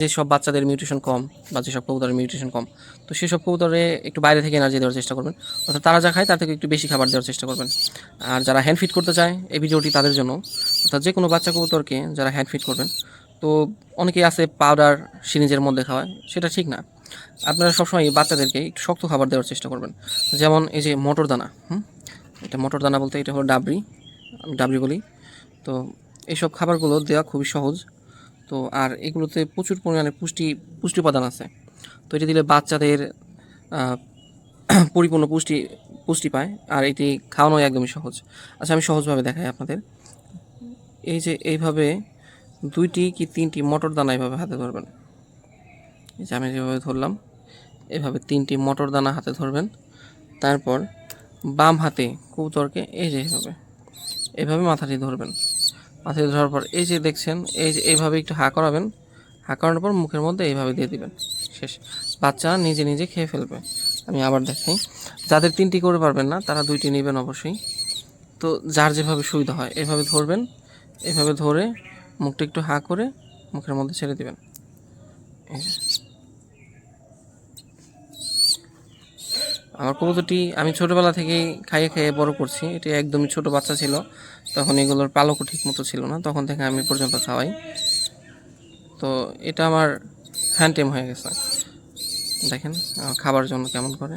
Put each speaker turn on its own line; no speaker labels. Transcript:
যেসব বাচ্চাদের নিউট্রিশন কম বা যেসব কবুতরের নিউট্রিশন কম, তো সেসব কবুতরে একটু বাইরে থেকে এনার্জি দেওয়ার চেষ্টা করবেন, অর্থাৎ তারা যা খায় তার থেকে একটু বেশি খাবার দেওয়ার চেষ্টা করবেন। আর যারা হ্যান্ড ফিড করতে চায় এই ভিডিওটি তাদের জন্য, অর্থাৎ যে কোনো বাচ্চা কবুতরকে যারা হ্যান্ড ফিড করবেন, তো অনেকেই আছে পাউডার সিরিঞ্জের মধ্যে খাওয়ায়, সেটা ঠিক না। আপনারা সবসময় বাচ্চাদেরকে একটু শক্ত খাবার দেওয়ার চেষ্টা করবেন, যেমন এই যে মটর দানা, এটা মটর দানা বলতে এটা হলো ডাবরি, আমি ডাবরি বলি। তো এইসব খাবারগুলো দেওয়া খুবই সহজ। তো আর এগুলোতে প্রচুর পরিমাণে পুষ্টি উপাদান আছে। তো এটি দিলে বাচ্চাদের পরিপূর্ণ পুষ্টি পায়, আর এটি খাওয়ানো একদমই সহজ। আচ্ছা, আমি সহজভাবে দেখাই আপনাদের। এই যে এইভাবে 2টি কি 3টি মটর দানা এইভাবে হাতে ধরবেন। এই যে আমি যেভাবে ধরলাম, এভাবে 3টি মটর দানা হাতে ধরবেন। তারপর বাম হাতে কবুতরকে এই যে এভাবে মাথাটি ধরবেন। মাথায় ধরার পর এই যে দেখছেন, এই যে এইভাবে একটু হা করাবেন। হা করানোর পর মুখের মধ্যে এইভাবে দিয়ে দিবেন। শেষ। বাচ্চা নিজে নিজে খেয়ে ফেলবে। আমি আবার দেখাই। যাদের 3টি করে পারবেন না তারা 2টি নেবেন অবশ্যই। তো যার যেভাবে সুবিধা হয় এভাবে ধরবেন। এভাবে ধরে মুখটা একটু হা করে মুখের মধ্যে ছেড়ে দিবেন। এই যে আমার কবুতরটি আমি ছোটোবেলা থেকেই খাইয়ে খাইয়ে বড় করছি। এটি একদমই ছোট বাচ্চা ছিল, তখন এগুলোর পালকও ঠিক মতো ছিল না, তখন থেকে আমি পর্যন্ত খাওয়াই। তো এটা আমার হ্যান্ড টেম হয়ে গেছে। দেখেন খাবার জন্য কেমন করে।